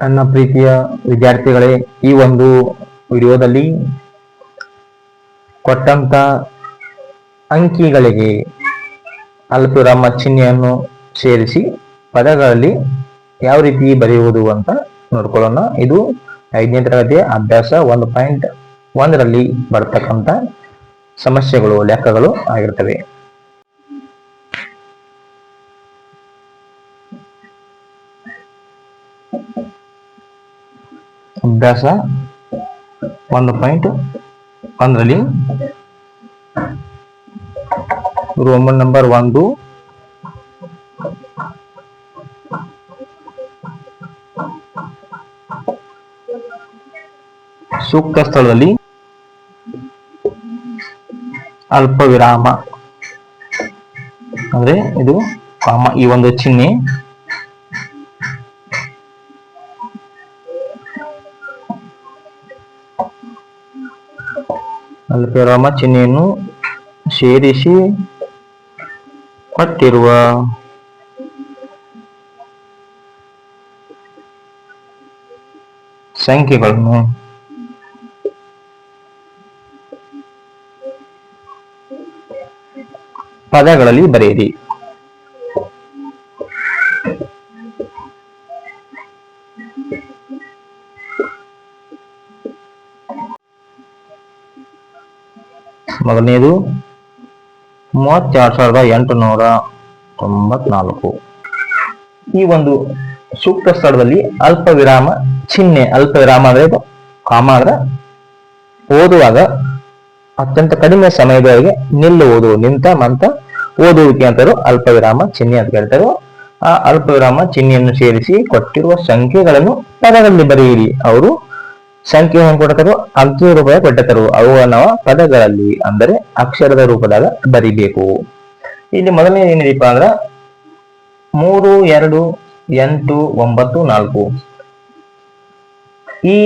ನನ್ನ ಪ್ರೀತಿಯ ವಿದ್ಯಾರ್ಥಿಗಳೇ, ಈ ಒಂದು ವಿಡಿಯೋದಲ್ಲಿ ಕೊಟ್ಟಂತ ಅಂಕಿಗಳಿಗೆ ಅಲ್ಪವಿರಾಮ ಚಿಹ್ನೆಯನ್ನು ಸೇರಿಸಿ ಪದಗಳಲ್ಲಿ ಯಾವ ರೀತಿ ಬರೆಯುವುದು ಅಂತ ನೋಡ್ಕೊಳ್ಳೋಣ. ಇದು 5ನೇ ತರಗತಿಯ ಅಭ್ಯಾಸ 1.1ರಲ್ಲಿ ಬರ್ತಕ್ಕಂಥ ಸಮಸ್ಯೆಗಳು, ಲೆಕ್ಕಗಳು ಆಗಿರ್ತವೆ. ಅಭ್ಯಾಸ 1.1ರಲ್ಲಿ ರೋಮನ್ ನಂಬರ್ 1 ಸೂಕ್ತ ಸ್ಥಳದಲ್ಲಿ ಅಲ್ಪ ವಿರಾಮ ಅಂದ್ರೆ ಇದು ಕಾಮ, ಈ ಒಂದು ಚಿಹ್ನೆ ಅಲ್ಪವಿರಾಮ ಚಿಹ್ನೆಯನ್ನು ಸೇರಿಸಿ ಕೊಟ್ಟಿರುವ ಸಂಖ್ಯೆಗಳನ್ನು ಪದಗಳಲ್ಲಿ ಬರೆಯಿರಿ. ಮೊದಲನೇದು 32,894. ಈ ಒಂದು ಸೂಕ್ತ ಸ್ಥಳದಲ್ಲಿ ಅಲ್ಪ ವಿರಾಮ ಚಿಹ್ನೆ, ಅಲ್ಪ ವಿರಾಮ ಅಂದ್ರೆ ಇದು ಕಾಮ ಅಂದ್ರೆ ಓದುವಾಗ ಅತ್ಯಂತ ಕಡಿಮೆ ಸಮಯದವರೆಗೆ ನಿಲ್ಲುವುದು, ನಿಂತ ಮಂತ ಓದುವಿಕೆ ಅಂತಾರು ಅಲ್ಪ ವಿರಾಮ ಚಿಹ್ನೆ ಅಂತ ಹೇಳ್ತಾರೆ. ಆ ಅಲ್ಪ ವಿರಾಮ ಚಿಹ್ನೆಯನ್ನು ಸೇರಿಸಿ ಕೊಟ್ಟಿರುವ ಸಂಖ್ಯೆಗಳನ್ನು ಪದಗಳಲ್ಲಿ ಬರೆಯಿರಿ. ಅವರು ಸಂಖ್ಯೆ ಹೆಂಗ್ ಕೊಡ್ತಾರೋ ಅಂಕಿ ರೂಪದ ಕೊಟ್ಟಿರ್ತಾರೋ ಅವುಗಳನ್ನ ಪದಗಳಲ್ಲಿ ಅಂದರೆ ಅಕ್ಷರದ ರೂಪದಾಗ ಬರಿಬೇಕು. ಇಲ್ಲಿ ಮೊದಲನೇ ಏನಿದೆಯಪ್ಪ ಅಂದ್ರ 3, 2, 8, 9, 4 ಈ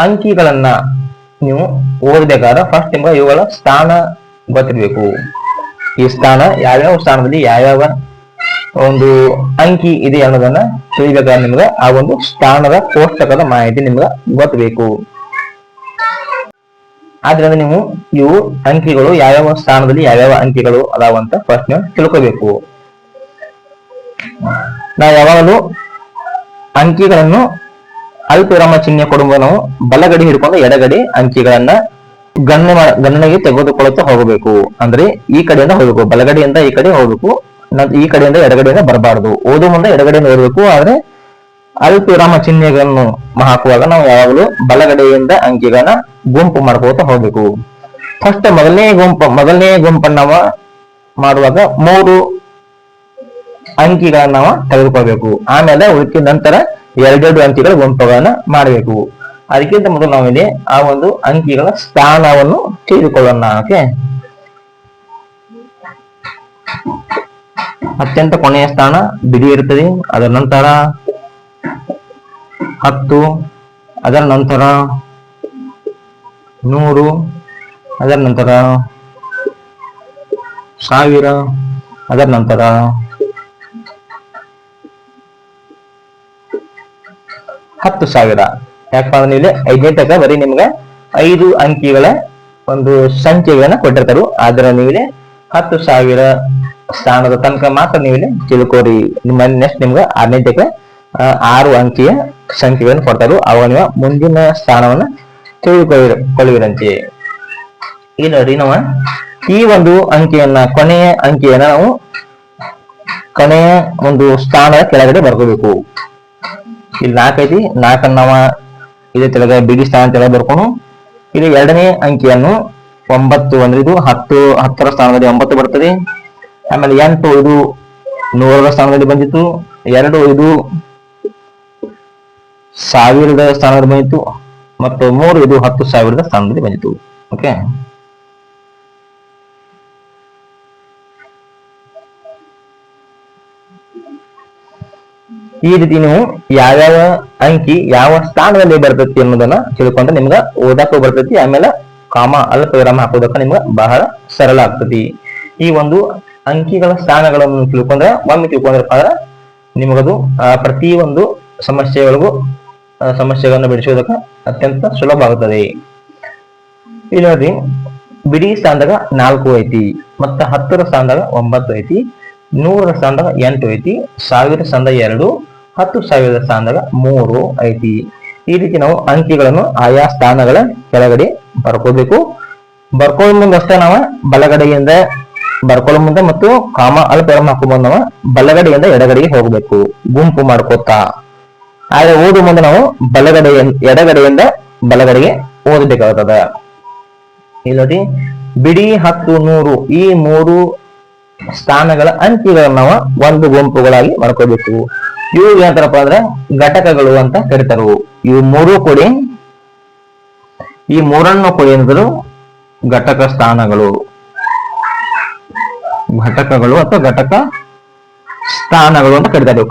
ಅಂಕಿಗಳನ್ನ ನೀವು ಓದಬೇಕಾದ್ರೆ ಫಸ್ಟ್ ನಿಮ್ಗೆ ಇವುಗಳ ಸ್ಥಾನ ಗೊತ್ತಿರ್ಬೇಕು. ಈ ಸ್ಥಾನ ಯಾವ್ಯಾವ ಸ್ಥಾನದಲ್ಲಿ ಯಾವ್ಯಾವ ಒಂದು ಅಂಕಿ ಇದೆ ಅನ್ನೋದನ್ನ ತಿಳಿಬೇಕಾದ್ರೆ ನಿಮ್ಗೆ ಆ ಒಂದು ಸ್ಥಾನದ ಕೋಷ್ಟಕದ ಮಾಹಿತಿ ನಿಮ್ಗೆ ಗೊತ್ತಬೇಕು. ಆದ್ರಿಂದ ನೀವು ಇವು ಅಂಕಿಗಳು ಯಾವ್ಯಾವ ಸ್ಥಾನದಲ್ಲಿ ಯಾವ್ಯಾವ ಅಂಕಿಗಳು ಅದಾವಂತ ಫಸ್ಟ್ ನೀವು ತಿಳ್ಕೋಬೇಕು. ನಾವು ಯಾವಾಗಲೂ ಅಂಕಿಗಳನ್ನು ಅಲ್ಪವಿರಾಮ ಚಿಹ್ನೆ ಕೊಡುವ ನಾವು ಬಲಗಡೆ ಹಿಡ್ಕೊಂಡು ಎಡಗಡೆ ಅಂಕಿಗಳನ್ನ ಗಣನೆಗೆ ತೆಗೆದುಕೊಳ್ಳುತ್ತಾ ಹೋಗಬೇಕು. ಅಂದ್ರೆ ಈ ಕಡೆಯಿಂದ ಹೋಗ್ಬೇಕು, ಬಲಗಡೆಯಿಂದ ಈ ಕಡೆ ಹೋಗ್ಬೇಕು, ಈ ಕಡೆಯಿಂದ ಎಡಗಡೆಯಿಂದ ಬರಬಾರದು. ಓದು ಮುಂದೆ ಎಡಗಡೆಯಿಂದ ಓದಬೇಕು. ಆದ್ರೆ ಅಲ್ಪವಿರಾಮ ಚಿಹ್ನೆಗಳನ್ನು ಹಾಕುವಾಗ ನಾವು ಯಾವಾಗಲೂ ಬಲಗಡೆಯಿಂದ ಅಂಕಿಗಳನ್ನ ಗುಂಪು ಮಾಡ್ಕೋತಾ ಹೋಗ್ಬೇಕು. ಫಸ್ಟ್ ಮೊದಲನೇ ಗುಂಪನ್ನ ನಾವು ಮಾಡುವಾಗ 3 ಅಂಕಿಗಳನ್ನ ನಾವು ತೆಗೆದುಕೊಳ್ಬೇಕು. ಆಮೇಲೆ ಉಳಿದ ನಂತರ 2 ಅಂಕಿಗಳ ಗುಂಪುಗಳನ್ನ ಮಾಡಬೇಕು. ಅದಕ್ಕಿಂತ ಮೊದಲು ನಾವಿಲ್ಲಿ ಆ ಒಂದು ಅಂಕಿಗಳ ಸ್ಥಾನವನ್ನು ತಿಳಿದುಕೊಳ್ಳೋಣ. ಓಕೆ, ಅತ್ಯಂತ ಕೊನೆಯ ಸ್ಥಾನ ಬಿಡಿ ಇರ್ತದೆ, ಅದರ ನಂತರ 10, ಅದರ ನಂತರ 100, ಅದರ ನಂತರ 1000, ಅದರ ನಂತರ 10,000. ಯಾಕಪ್ಪ ಅಂದ್ರೆ ಇಲ್ಲಿ 5ನೇ ತನಕ ಬರೀ ನಿಮ್ಗೆ 5 ಅಂಕಿಗಳ ಒಂದು ಸಂಖ್ಯೆಗಳನ್ನ ಕೊಟ್ಟಿರ್ತಾರು. ಆದ್ರೆ ನೀವಿಲ್ಲಿ 10,000 ಸ್ಥಾನದ ತನಕ ಮಾತ್ರ ನೀವಿಲ್ಲಿ ತಿಳ್ಕೋರಿ. ನಿಮ್ಮ ನೆಕ್ಸ್ಟ್ ನಿಮ್ಗೆ 6ನೇ ತನಕ 6 ಅಂಕಿಯ ಸಂಖ್ಯೆಗಳನ್ನು ಕೊಡ್ತಾರು. ಅವಾಗ ನೀವು ಮುಂದಿನ ಸ್ಥಾನವನ್ನ ತಿಳಿದುಕೊಳ್ಳುವಿರಂತೆ. ಈ ನೋಡಿ, ನಾವು ಈ ಒಂದು ಅಂಕಿಯನ್ನ ಕೊನೆಯ ಅಂಕಿಯನ್ನ ನಾವು ಕೊನೆಯ ಒಂದು ಸ್ಥಾನದ ಕೆಳಗಡೆ ಬರ್ಕೋಬೇಕು. ಇಲ್ಲಿ 4 ಐತಿ, 4 ನಾವ ಇದೇ ತೆಳಗ ಬಿಡಿ ಸ್ಥಾನ ತೆಳಗೆ ಬರ್ಕೊಂಡು ಇಲ್ಲಿ 2ನೇ ಅಂಕಿಯನ್ನು 9 ಅಂದ್ರೆ ಇದು 10ರ ಸ್ಥಾನದಲ್ಲಿ 9 ಬರ್ತದೆ. ಆಮೇಲೆ 8 ಇದು 100ರ ಸ್ಥಾನದಲ್ಲಿ ಬಂದಿತ್ತು. 2 ಇದು 1000ದ ಸ್ಥಾನದಲ್ಲಿ ಬಂದಿತ್ತು. ಮತ್ತು 3 ಇದು 10,000ದ ಸ್ಥಾನದಲ್ಲಿ ಬಂದಿತ್ತು. ಓಕೆ, ಈ ರೀತಿ ನೀವು ಯಾವ್ಯಾವ ಅಂಕಿ ಯಾವ ಸ್ಥಾನದಲ್ಲಿ ಬರ್ತೈತಿ ಅನ್ನೋದನ್ನ ತಿಳ್ಕೊಂಡ್ರೆ ನಿಮ್ಗ ಓದಕ್ಕೂ ಬರ್ತೈತಿ. ಆಮೇಲೆ ಕಾಮ ಅಲ್ಪವಿರಾಮ ಹಾಕೋದಕ್ಕ ನಿಮ್ಗ ಬಹಳ ಸರಳ ಆಗ್ತತಿ. ಈ ಒಂದು ಅಂಕಿಗಳ ಸ್ಥಾನಗಳನ್ನು ತಿಳ್ಕೊಂಡ್ರೆ ಒಮ್ಮೆ ತಿಳ್ಕೊಂಡ್ರಪ್ಪ ಅಂದ್ರ ನಿಮಗದು ಪ್ರತಿ ಒಂದು ಸಮಸ್ಯೆಗಳನ್ನು ಬಿಡಿಸುವುದಕ್ಕೆ ಅತ್ಯಂತ ಸುಲಭ ಆಗುತ್ತದೆ. ಇಲ್ಲಿ ನೋಡಿ, ಬಿಡಿ ಸ್ಥಾನದಾಗ 4 ಐತಿ, ಮತ್ತ 10ರ ಸ್ಥಾನದಾಗ 9 ಐತಿ, 100ರ ಸ್ಥಾನದಾಗ 8 ಐತಿ, 1000 ಸ್ಥಾನದಾಗ 2, 10,000 ಸ್ಥಾನದಾಗ 3 ಐತಿ. ಈ ರೀತಿ ನಾವು ಅಂಕಿಗಳನ್ನು ಆಯಾ ಸ್ಥಾನಗಳ ಕೆಳಗಡೆ ಬರ್ಕೋಬೇಕು. ಬರ್ಕೊಳ್ಳೋ ಮುಂದೆ ಅಷ್ಟೇ ನಾವು ಬಲಗಡೆಯಿಂದ ಬರ್ಕೊಳ್ಳೋ ಮುಂದೆ ಮತ್ತು ಕಾಮ ಅಲ್ಪವಿರಾಮ ಹಾಕೊಂಡ್ಬಂದು ನಾವು ಬಲಗಡೆಯಿಂದ ಎಡಗಡೆಗೆ ಹೋಗ್ಬೇಕು ಗುಂಪು ಮಾಡ್ಕೋತಾ. ಆದ್ರೆ ಓದು ಮುಂದೆ ನಾವು ಎಡಗಡೆಯಿಂದ ಬಲಗಡೆಗೆ ಓದಬೇಕಾಗುತ್ತದೆ. ಇಲ್ಲಿ ನೋಡಿ, ಬಿಡಿ 10, 100 ಈ 3 ಸ್ಥಾನಗಳ ಅಂಕಿಗಳನ್ನು ನಾವು ಒಂದು ಗುಂಪುಗಳಾಗಿ ಮಾಡ್ಕೋಬೇಕು. ಇವು ಏನಂತಾರಪ್ಪ ಅಂದ್ರೆ ಘಟಕಗಳು ಅಂತ ಕರೀತಾರು. ಇವು 3 ಕೊಡಿ, ಈ 3ನ್ನು ಕೊಡಿ ಅಂದ್ರು ಘಟಕ ಸ್ಥಾನಗಳು, ಘಟಕಗಳು ಅಥವಾ ಘಟಕ ಸ್ಥಾನಗಳು ಅಂತ ಕರೀತಾರೆ.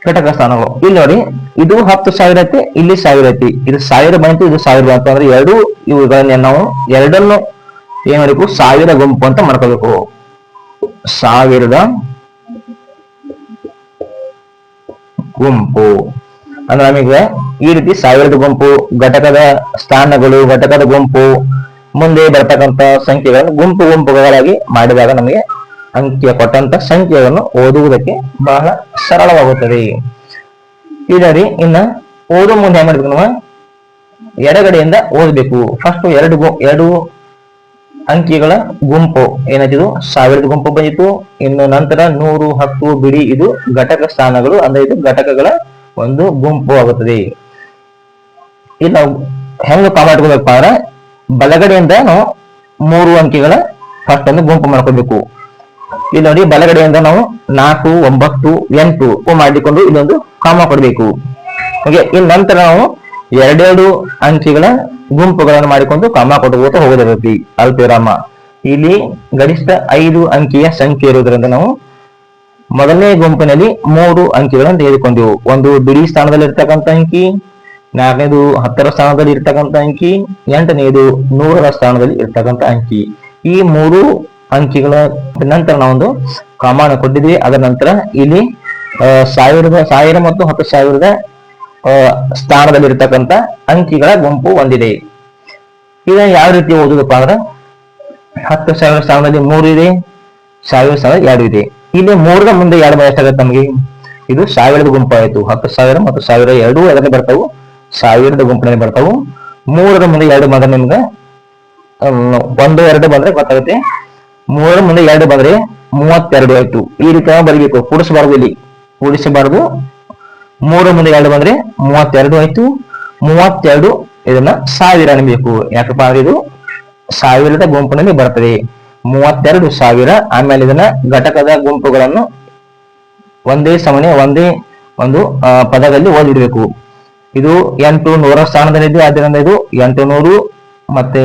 ಘಟಕ ಸ್ಥಾನಗಳು ಇಲ್ಲಿ ನೋಡಿ, ಇದು 10,000 ಐತಿ, ಇಲ್ಲಿ 1000 ಐತಿ. ಇದು 1000 ಬಂತು, ಇದು 1000 ಬಂತು ಅಂದ್ರೆ ಇವುಗಳನ್ನ ನಾವು ಎರಡನ್ನು ಏನ್ ಮಾಡಬೇಕು, 1000 ಗುಂಪು ಅಂತ ಮಾಡ್ಕೋಬೇಕು. 1000 ಗುಂಪು ಅಂದ್ರೆ ನಮಗೆ ಈ ರೀತಿ 1000 ಗುಂಪು ಘಟಕದ ಸ್ಥಾನಗಳು, ಘಟಕದ ಗುಂಪು, ಮುಂದೆ ಬರ್ತಕ್ಕಂತ ಸಂಖ್ಯೆಗಳನ್ನು ಗುಂಪುಗಳಾಗಿ ಮಾಡಿದಾಗ ನಮಗೆ ಅಂಕಿಯ ಕೊಟ್ಟಂತ ಸಂಖ್ಯೆಗಳನ್ನು ಓದುವುದಕ್ಕೆ ಬಹಳ ಸರಳವಾಗುತ್ತದೆ. ಇದರಿ ಇನ್ನ ಓದು ಮುಂದೆ ಏನ್ ಮಾಡ್ಬೇಕು, ನಾವು ಎಡಗಡೆಯಿಂದ ಓದಬೇಕು. ಫಸ್ಟ್ ಎರಡು ಅಂಕಿಗಳ ಗುಂಪು ಏನಾಯ್ತು, 1000 ಗುಂಪು ಬಂದಿತ್ತು. ಇನ್ನು ನಂತರ 100, 10 ಬಿಡಿ, ಇದು ಘಟಕ ಸ್ಥಾನಗಳು ಅಂದ್ರೆ ಇದು ಘಟಕಗಳ ಒಂದು ಗುಂಪು ಆಗುತ್ತದೆ. ಇಲ್ಲಿ ನಾವು ಹೆಂಗ ಕಾಪಾಡ್ಕೋಬೇಕಪ್ಪ ಅಂದ್ರೆ ಬಲಗಡೆಯಿಂದ ನಾವು 3 ಅಂಕಿಗಳ ಫಸ್ಟ್ ಒಂದು ಗುಂಪು ಮಾಡ್ಕೋಬೇಕು. ಇಲ್ಲಿ ನೋಡಿ, ಬಲಗಡೆಯಿಂದ ನಾವು 4, 9, 8 ಮಾಡಿಕೊಂಡು ಇಲ್ಲೊಂದು ಕಾಮ ಕೊಡಬೇಕು. ಓಕೆ, ಇನ್ನು ನಂತರ ನಾವು 2 ಅಂಕಿಗಳ ಗುಂಪುಗಳನ್ನು ಮಾಡಿಕೊಂಡು ಕಾಮ ಕೊಡುವುದು ಹೋಗೋದಿರಲಿ ಅಲ್ಪವಿರಾಮ. ಇಲ್ಲಿ ಗರಿಷ್ಠ 5 ಅಂಕಿಯ ಸಂಖ್ಯೆ ಇರುವುದರಿಂದ ನಾವು ಮೊದಲನೇ ಗುಂಪಿನಲ್ಲಿ 3 ಅಂಕಿಗಳನ್ನು ತೆಗೆದುಕೊಂಡೆವು. ಒಂದು ಬಿಡಿ ಸ್ಥಾನದಲ್ಲಿ ಇರ್ತಕ್ಕಂಥ ಅಂಕಿ, 4ನೇದು 10ರ ಸ್ಥಾನದಲ್ಲಿ ಇರ್ತಕ್ಕಂಥ ಅಂಕಿ, 8ನೇದು 100ರ ಸ್ಥಾನದಲ್ಲಿ ಇರ್ತಕ್ಕಂಥ ಅಂಕಿ. ಈ 3 ಅಂಕಿಗಳ ನಂತರ ನಾವೊಂದು ಕಾಮಾನ ಕೊಟ್ಟಿದ್ವಿ. ಅದರ ನಂತರ ಇಲ್ಲಿ 1000 ಮತ್ತು 10,000 ಸ್ಥಾನದಲ್ಲಿ ಇರ್ತಕ್ಕಂಥ ಅಂಕಿಗಳ ಗುಂಪು ಹೊಂದಿದೆ. ಇದನ್ನ ಯಾವ ರೀತಿ ಓದುದಪ್ಪ ಅಂದ್ರೆ 10,000 ಸ್ಥಾನದಲ್ಲಿ 3 ಇದೆ, 1000 ಸ್ಥಾನದಲ್ಲಿ 2 ಇದೆ. ಇಲ್ಲಿ 3ರ ಮುಂದೆ 2 ಎಷ್ಟಾಗುತ್ತೆ ನಮಗೆ, ಇದು 1000 ಗುಂಪು ಆಯ್ತು. 10,000 ಮತ್ತು 1000 ಎರಡೂ ಅದರಲ್ಲಿ ಬರ್ತಾವು, 1000 ಗುಂಪಿನಲ್ಲಿ ಬರ್ತಾವು. 3ರ ಮುಂದೆ 2 ಬಂದ್ರೆ ನಿಮ್ಗೆ 1, 2 ಬಂದ್ರೆ ಗೊತ್ತಾಗುತ್ತೆ. 3ರ ಮುಂದೆ 2 ಬಂದ್ರೆ 32 ಆಯ್ತು. ಈ ರೀತಿ ಬರಬೇಕು, ಕೂಡಿಸಬಾರ್ದು, ಇಲ್ಲಿ ಕೂಡಿಸಬಾರ್ದು. 3ರ ಮುಂದೆ 2 ಬಂದ್ರೆ 32 ಆಯ್ತು. 32 ಇದನ್ನ 1000 ಅನ್ಬೇಕು. ಯಾಕಪ್ಪ ಅಂದ್ರೆ ಇದು 1000ದ ಗುಂಪಿನಲ್ಲಿ ಬರ್ತದೆ. 32 1000. ಆಮೇಲೆ ಇದನ್ನ ಘಟಕದ ಗುಂಪುಗಳನ್ನು ಒಂದೇ ಒಂದು ಪದದಲ್ಲಿ ಓದಿಡ್ಬೇಕು. ಇದು 8 100ರ ಸ್ಥಾನದಲ್ಲಿದೆ, ಆದ್ದರಿಂದ ಇದು 800. ಮತ್ತೆ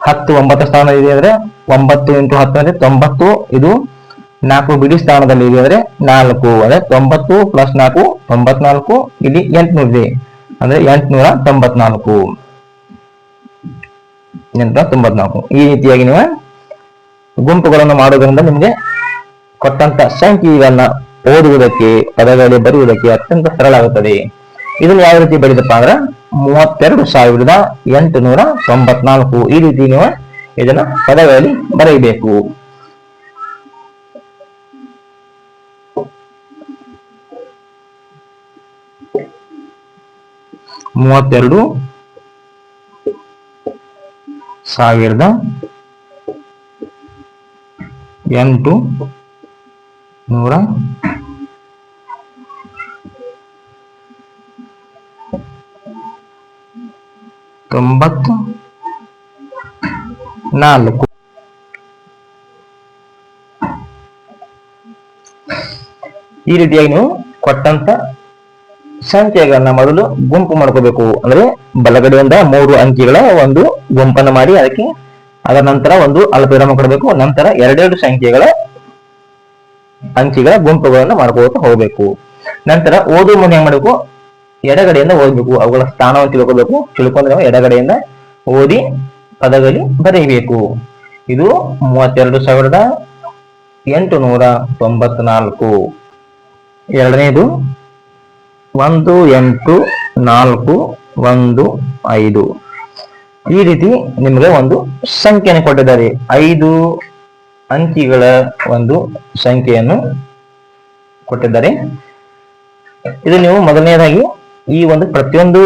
10 9ರ ಸ್ಥಾನದಲ್ಲಿ ಅಂದ್ರೆ 9 × 10 ಅಂದ್ರೆ 90. ಇದು 4 ಬಿಡಿ ಸ್ಥಾನದಲ್ಲಿ ಇದೆ ಅಂದ್ರೆ 4 ಅಂದ್ರೆ 90 + 4 94. ಇಲ್ಲಿ 800 ಇದೆ ಅಂದ್ರೆ 894. ಈ ರೀತಿಯಾಗಿ ನೀವು ಗುಂಪುಗಳನ್ನು ಮಾಡೋದ್ರಿಂದ ನಿಮಗೆ ಕೊಟ್ಟಂತ ಸಂಖ್ಯೆಗಳನ್ನ ಓದುವುದಕ್ಕೆ, ಪದಗಳಲ್ಲಿ ಬರೆಯುವುದಕ್ಕೆ ಅತ್ಯಂತ ಸರಳ ಆಗುತ್ತದೆ. ಇದನ್ನು ಯಾವ ರೀತಿ ಬರೆದಪ್ಪ ಅಂದ್ರೆ 32,894. ಈ ರೀತಿ ನೀವು ಇದನ್ನ ಪದಗಳಲ್ಲಿ ಬರೆಯಬೇಕು. $32,800 94. ಈ ರೀತಿಯಾಗಿ ನೀವು ಕೊಟ್ಟಂತ ಸಂಖ್ಯೆಗಳನ್ನ ಮೊದಲು ಗುಂಪು ಮಾಡ್ಕೋಬೇಕು. ಅಂದ್ರೆ ಬಲಗಡೆಯಿಂದ 3 ಅಂಕಿಗಳ ಒಂದು ಗುಂಪನ್ನು ಮಾಡಿ ಅದರ ನಂತರ ಒಂದು ಅಲ್ಪವಿರಾಮ ಕೊಡಬೇಕು. ನಂತರ 2 ಸಂಖ್ಯೆಗಳ ಅಂಕಿಗಳ ಗುಂಪುಗಳನ್ನು ಮಾಡ್ಕೋತಾ ಹೋಗ್ಬೇಕು. ನಂತರ ಓದು ಮುಂದೆ ಏನ್ ಮಾಡಬೇಕು, ಎಡಗಡೆಯಿಂದ ಓದಬೇಕು. ಅವುಗಳ ಸ್ಥಾನವನ್ನು ತಿಳ್ಕೊಂಡ್ರೆ ನಾವು ಎಡಗಡೆಯಿಂದ ಓದಿ ಪದದಲ್ಲಿ ಬರೆಯಬೇಕು. ಇದು 32,800 894. ಎರಡನೇದು 18415. ಈ ರೀತಿ ನಿಮಗೆ ಒಂದು ಸಂಖ್ಯೆಯನ್ನು ಕೊಟ್ಟಿದ್ದಾರೆ. 5 ಅಂಕಿಗಳ ಒಂದು ಸಂಖ್ಯೆಯನ್ನು ಕೊಟ್ಟಿದ್ದಾರೆ. ಇದು ನೀವು ಮೊದಲನೇದಾಗಿ ಈ ಒಂದು ಪ್ರತಿಯೊಂದು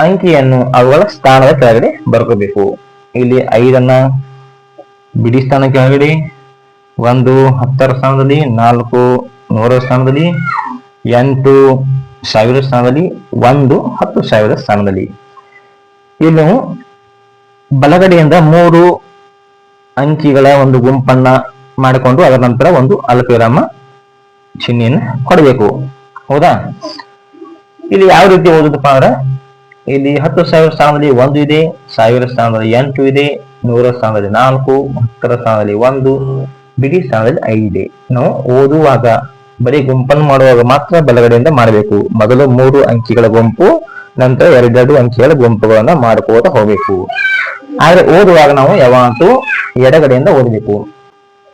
ಅಂಕಿಯನ್ನು ಅವುಗಳ ಸ್ಥಾನದ ಕೆಳಗಡೆ ಬರ್ಕೋಬೇಕು. ಇಲ್ಲಿ 5 ಬಿಡಿ ಸ್ಥಾನ ಕೆಳಗಡೆ, 1 10ರ ಸ್ಥಾನದಲ್ಲಿ, 4 100ರ ಸ್ಥಾನದಲ್ಲಿ, 8 1000 ಸ್ಥಾನದಲ್ಲಿ, 1 10,000 ಸ್ಥಾನದಲ್ಲಿ. ಇಲ್ಲಿ ನಾವು ಬಲಗಡೆಯಿಂದ 3 ಅಂಕಿಗಳ ಒಂದು ಗುಂಪನ್ನ ಮಾಡಿಕೊಂಡು ಅದರ ನಂತರ ಒಂದು ಅಲ್ಪವಿರಾಮ ಚಿಹ್ನೆಯನ್ನು ಕೊಡಬೇಕು. ಹೌದಾ? ಇಲ್ಲಿ ಯಾವ ರೀತಿ ಓದುದಪ್ಪ ಅಂದ್ರೆ, ಇಲ್ಲಿ 10,000 ಸ್ಥಾನದಲ್ಲಿ 1 ಇದೆ, 1000 ಸ್ಥಾನದಲ್ಲಿ 8 ಇದೆ, 100ರ ಸ್ಥಾನದಲ್ಲಿ 4, 10ರ ಸ್ಥಾನದಲ್ಲಿ 1, ಬಿಡಿ ಸ್ಥಾನದಲ್ಲಿ 5 ಇದೆ. ನಾವು ಓದುವಾಗ ಬರೀ ಗುಂಪನ್ನು ಮಾಡುವಾಗ ಮಾತ್ರ ಬಲಗಡೆಯಿಂದ ಮಾಡಬೇಕು. ಮೊದಲು 3 ಅಂಕಿಗಳ ಗುಂಪು, ನಂತರ 2 ಅಂಕಿಗಳ ಗುಂಪುಗಳನ್ನ ಮಾಡ್ಕೋತಾ ಹೋಗ್ಬೇಕು. ಆದ್ರೆ ಓದುವಾಗ ನಾವು ಯಾವತ್ತೂ ಎಡಗಡೆಯಿಂದ ಓದಬೇಕು.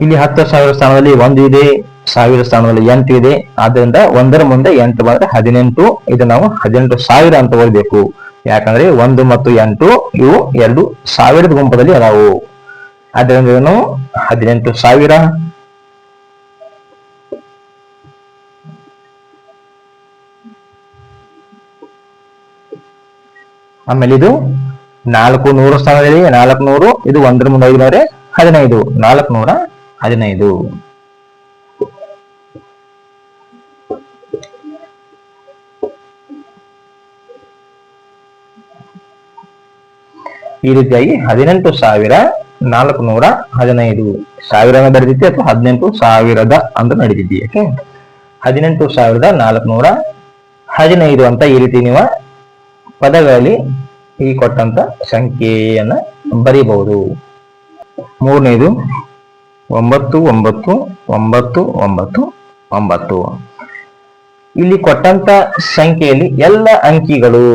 ಇಲ್ಲಿ 10,000 ಸ್ಥಾನದಲ್ಲಿ 1 ಇದೆ, 1000 ಸ್ಥಾನದಲ್ಲಿ 8 ಇದೆ. ಆದ್ದರಿಂದ 1ರ ಮುಂದೆ 8 ಬಂದ್ರೆ 18. ಇದು ನಾವು 18,000 ಅಂತ ಓದಬೇಕು. ಯಾಕಂದ್ರೆ 1 ಮತ್ತು 8 ಇವು 2,000ದ ಗುಂಪದಲ್ಲಿ ಅದಾವು. ಆದ್ದರಿಂದ ನಾವು 18,000. ಆಮೇಲೆ ಇದು 400 ಸ್ಥಾನದಲ್ಲಿ 400. ಇದು 1ರ ಮುಂದೆ 5 ಬಂದ್ರೆ 15. 415. ಈ ರೀತಿಯಾಗಿ 18,415 ಸಾವಿರ ಬರೆದಿದ್ದೆ ಅಥವಾ 18,000 ಅಂತ ನಡೀತಿದ್ದಿ. ಯಾಕೆ 18,415 ಅಂತ ಈ ರೀತಿ ನೀವು ಪದಗಳಲ್ಲಿ ಈ ಕೊಟ್ಟಂತ ಸಂಖ್ಯೆಯನ್ನ ಬರೀಬಹುದು. ಮೂರನೇದು 999999. ಇಲ್ಲಿ ಕೊಟ್ಟಂತ ಸಂಖ್ಯೆಯಲ್ಲಿ ಎಲ್ಲ ಅಂಕಿಗಳು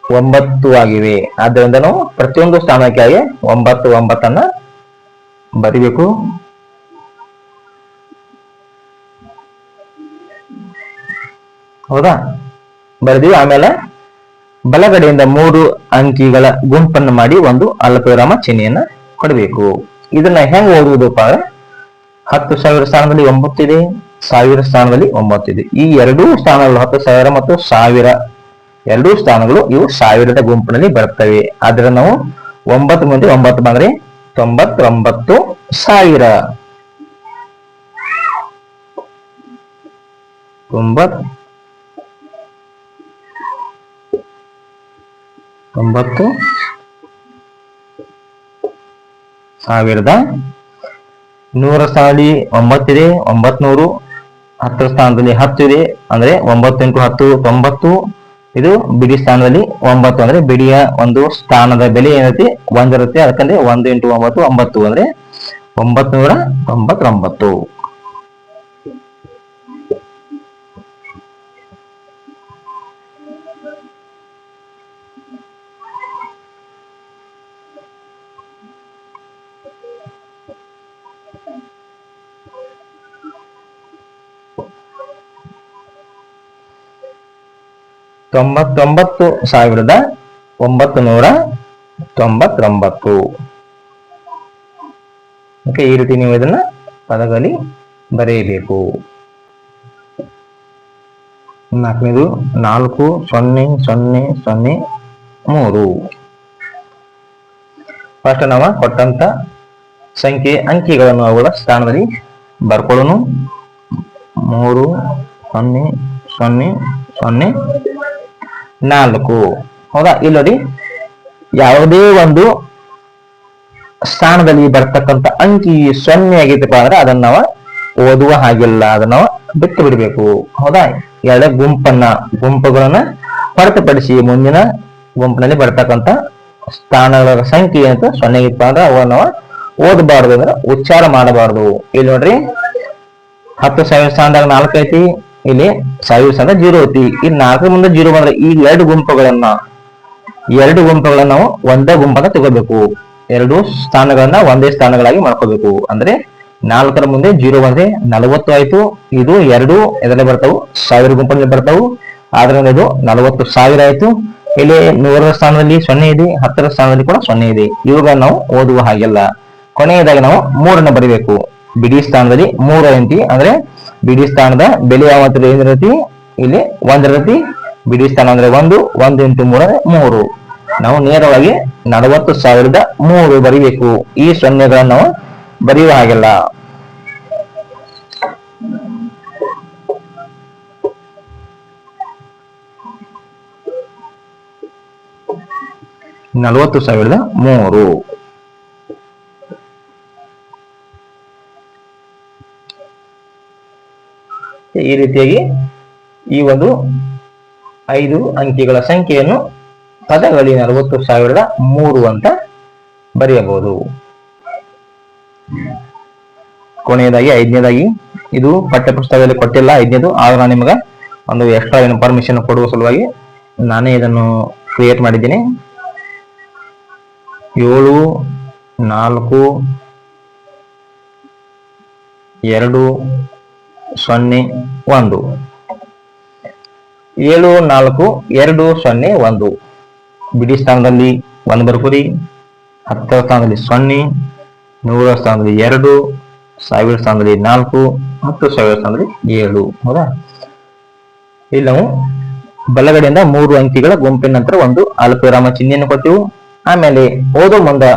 9 ಆಗಿವೆ. ಆದ್ದರಿಂದ ನಾವು ಪ್ರತಿಯೊಂದು ಸ್ಥಾನಕ್ಕೆ 9 ಬರಿಬೇಕು. ಹೌದಾ? ಬರೆದಿವಿ. ಆಮೇಲೆ ಬಲಗಡೆಯಿಂದ 3 ಅಂಕಿಗಳ ಗುಂಪನ್ನು ಮಾಡಿ ಒಂದು ಅಲ್ಪವಿರಾಮ ಚಿಹ್ನೆಯನ್ನ ಕೊಡಬೇಕು. ಇದನ್ನ ಹೆಂಗ್ ಓದುವುದಪ್ಪ ಅಂದ್ರೆ, 10,000 ಸ್ಥಾನದಲ್ಲಿ 9 ಇದೆ, 1000 ಸ್ಥಾನದಲ್ಲಿ 9 ಇದೆ. ಈ 2 ಸ್ಥಾನಗಳು 10,000 ಮತ್ತು 1000 2 ಸ್ಥಾನಗಳು ಇವು 1000ದ ಗುಂಪಿನಲ್ಲಿ ಬರ್ತವೆ. ಆದ್ರೆ ನಾವು 9 ಮುಂದೆ 9 ಬಂದ್ರೆ 99,000. 99,000. 100ರ ಸ್ಥಾನದಲ್ಲಿ 9 ಇದೆ, 900. 10ರ ಸ್ಥಾನದಲ್ಲಿ 10 ಇದೆ, ಅಂದ್ರೆ 9 × 10 90. ಇದು ಬಿಡಿ ಸ್ಥಾನದಲ್ಲಿ 9 ಅಂದ್ರೆ ಬಿಡಿಯ ಒಂದು ಸ್ಥಾನದ ಬೆಲೆ ಏನೈತಿ 1 ಇರುತ್ತೆ. ಅದಕ್ಕಂದ್ರೆ 1 × 9 9 ಅಂದ್ರೆ 999. $99,999. ಓಕೆ, ಈ ರೀತಿ ನೀವು ಇದನ್ನ ಪದಗಳಲ್ಲಿ ಬರೆಯಬೇಕು. 4ನೇದು 40003. ಫಸ್ಟ್ ನಾವು ಕೊಟ್ಟಂತ ಸಂಖ್ಯೆ ಅಂಕಿಗಳನ್ನು ಅವುಗಳ ಸ್ಥಾನದಲ್ಲಿ ಬರ್ಕೊಳ್ಳೋನು. 3004. ಹೌದಾ? ಇಲ್ಲಿ ನೋಡಿ, ಯಾವುದೇ ಒಂದು ಸ್ಥಾನದಲ್ಲಿ ಬರ್ತಕ್ಕಂಥ ಅಂಕಿ 0 ಆಗಿತ್ತಪ್ಪ ಅಂದ್ರೆ ಅದನ್ನ ನಾವು ಓದುವ ಹಾಗಿಲ್ಲ, ಅದನ್ನ ನಾವು ಬಿಟ್ಟು ಬಿಡಬೇಕು. ಹೌದಾ? ಎರಡು ಗುಂಪುಗಳನ್ನ ಹೊರತುಪಡಿಸಿ ಮುಂದಿನ ಗುಂಪಿನಲ್ಲಿ ಬರ್ತಕ್ಕಂಥ ಸ್ಥಾನಗಳ ಸಂಖ್ಯೆ ಅಂತ 0 ಇತ್ತ ಅಂದ್ರೆ ಅವ ನಾವು ಓದಬಾರ್ದು, ಅಂದ್ರೆ ಉಚ್ಚಾರ ಮಾಡಬಾರ್ದು. ಇಲ್ಲಿ ನೋಡ್ರಿ, 10,000 ಸ್ಥಾನದಾಗ 4 ಐತಿ, ಇಲ್ಲಿ 1000 ಸ್ಥಾನದಾಗ 0 ಐತಿ. ಇಲ್ಲಿ 4 ಮುಂದೆ 0 ಬಂದ್ರೆ ಈ ಎರಡು ಗುಂಪುಗಳನ್ನ ನಾವು ಒಂದೇ ಗುಂಪನ್ನ ತಗೋಬೇಕು. ಎರಡು ಸ್ಥಾನಗಳನ್ನ ಒಂದೇ ಸ್ಥಾನಗಳಾಗಿ ಮಾಡ್ಕೋಬೇಕು. ಅಂದ್ರೆ 4ರ ಮುಂದೆ 0 ಬಂದ್ರೆ 40 ಆಯ್ತು. ಇದು 2 ಎದರಲ್ಲಿ ಬರ್ತಾವು? 1000 ಗುಂಪಲ್ಲಿ ಬರ್ತಾವು. ಆದ್ರಿಂದ ಇದು 40,000 ಆಯ್ತು. ಇಲ್ಲಿ 100ರ ಸ್ಥಾನದಲ್ಲಿ 0 ಇದೆ, 10ರ ಸ್ಥಾನದಲ್ಲಿ ಕೂಡ 0 ಇದೆ. ಇವಾಗ ನಾವು ಓದುವ ಹಾಗೆಲ್ಲ. ಕೊನೆಯದಾಗಿ ನಾವು 3ಅನ್ನ ಬರೀಬೇಕು. ಬಿಡಿ ಸ್ಥಾನದಲ್ಲಿ 3 ಅಂತಿ, ಅಂದ್ರೆ ಬಿಡಿ ಸ್ಥಾನದ ಬೆಲೆ ಯಾವತ್ತೂ ಏನಿರತಿ? ಇಲ್ಲಿ 1 ಇರತಿ. ಬಿಡಿ ಸ್ಥಾನ ಅಂದ್ರೆ 1 × 3 3. ನಾವು ನೇರವಾಗಿ 40,003 ಬರೀಬೇಕು. ಈ ಸೊನ್ನೆಗಳನ್ನು ನಾವು ಬರೆಯುವ ಹಾಗೆಲ್ಲ. $40,003. ಈ ರೀತಿಯಾಗಿ ಈ ಒಂದು 5 ಅಂಕಿಗಳ ಸಂಖ್ಯೆಯನ್ನು ಪದಗಳಲ್ಲಿ 40,003 ಅಂತ ಬರೆಯಬಹುದು. ಕೊನೆಯದಾಗಿ 5ನೇದಾಗಿ, ಇದು ಪಠ್ಯ ಪುಸ್ತಕದಲ್ಲಿ ಕೊಟ್ಟಿಲ್ಲ 5ನೇದು, ಆದ್ರೆ ನಾನು ನಿಮಗೆ ಒಂದು ಎಕ್ಸ್ಟ್ರಾ ಇನ್ಫಾರ್ಮೇಶನ್ ಕೊಡುವ ಸಲುವಾಗಿ ನಾನೇ ಇದನ್ನು ಕ್ರಿಯೇಟ್ ಮಾಡಿದ್ದೀನಿ. 7 4 2 0 1. 7 4 2 0 1. ಬಿಡಿ ಸ್ಥಾನದಲ್ಲಿ 1 ಬರ್ಕೋರಿ. 10ರ ಸ್ಥಾನದಲ್ಲಿ 0, 100ರ ಸ್ಥಾನದಲ್ಲಿ 2, 1000 ಸ್ಥಾನದಲ್ಲಿ 4, 10,000 ಸ್ಥಾನದಲ್ಲಿ 7. ಹೌದಾ? ಇಲ್ಲಿ ನಾವು ಬಲಗಡೆಯಿಂದ 3 ಅಂಕಿಗಳ ಗುಂಪಿನ ನಂತರ ಒಂದು ಅಲ್ಪವಿರಾಮ ಚಿಹ್ನೆಯನ್ನು ಕೊಟ್ಟೆವು. ಆಮೇಲೆ ಓದೋ ಮುಂದೆ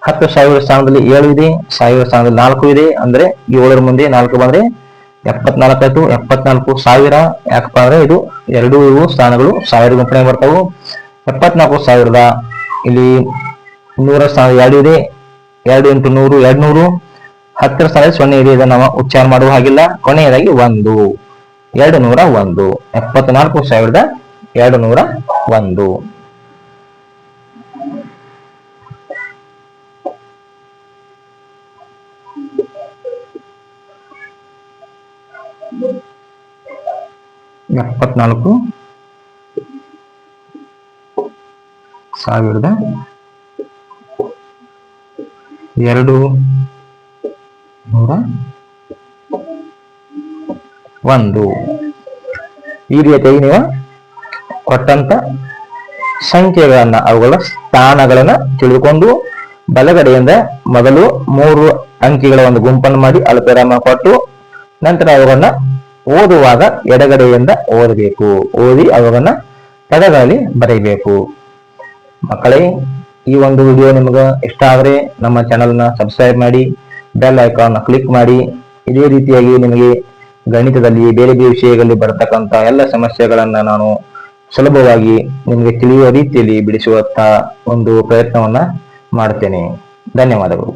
10,000 ಸ್ಥಾನದಲ್ಲಿ 7 ಇದೆ, 1000 ಸ್ಥಾನದಲ್ಲಿ 4 ಇದೆ. ಅಂದ್ರೆ 7ರ ಮುಂದೆ 4 ಬಂದ್ರೆ 74 ಆಯ್ತು. 74,000. ಯಾಕಪ್ಪ ಅಂದ್ರೆ ಇದು ಎರಡು ಇವು ಸ್ಥಾನಗಳು 1000 ಗುಂಪಿನ ಬರ್ತಾವು. 74,000 ಇಲ್ಲಿ 100ರ ಸ್ಥಾನ 2 ಇದೆ. 2 × 100 200. 10ರ ಸ್ಥಾನದಲ್ಲಿ 0 ಇದೆ. ಇದನ್ನು ನಾವು ಉಚ್ಚಾರ ಮಾಡುವ ಹಾಗಿಲ್ಲ. ಕೊನೆಯದಾಗಿ 1 201. 74,201. $74,201. ಈ ರೀತಿಯಾಗಿ ನೀವು ಕೊಟ್ಟಂತ ಸಂಖ್ಯೆಗಳನ್ನ, ಅವುಗಳ ಸ್ಥಾನಗಳನ್ನ ತಿಳಿದುಕೊಂಡು ಬಲಗಡೆಯಿಂದ ಮೊದಲು 3 ಅಂಕಿಗಳ ಒಂದು ಗುಂಪನ್ನು ಮಾಡಿ ಅಲ್ಪವಿರಾಮ ಕೊಟ್ಟು ನಂತರ ಅವುಗಳನ್ನ ಓದುವಾಗ ಎಡಗಡೆಯಿಂದ ಓದಬೇಕು. ಓದಿ ಅವುಗಳನ್ನ ಪದಗಳಲ್ಲಿ ಬರೀಬೇಕು. ಮಕ್ಕಳೇ, ಈ ಒಂದು ವಿಡಿಯೋ ನಿಮಗೆ ಇಷ್ಟ ಆದರೆ ನಮ್ಮ ಚಾನಲ್ನ ಸಬ್ಸ್ಕ್ರೈಬ್ ಮಾಡಿ, ಬೆಲ್ ಐಕಾನ್ ಕ್ಲಿಕ್ ಮಾಡಿ. ಇದೇ ರೀತಿಯಾಗಿ ನಿಮಗೆ ಗಣಿತದಲ್ಲಿ ಬೇರೆ ಬೇರೆ ವಿಷಯಗಳಲ್ಲಿ ಬರತಕ್ಕಂಥ ಎಲ್ಲ ಸಮಸ್ಯೆಗಳನ್ನ ನಾನು ಸುಲಭವಾಗಿ ನಿಮಗೆ ತಿಳಿಯುವ ರೀತಿಯಲ್ಲಿ ಬಿಡಿಸುವಂತ ಒಂದು ಪ್ರಯತ್ನವನ್ನ ಮಾಡ್ತೇನೆ. ಧನ್ಯವಾದಗಳು.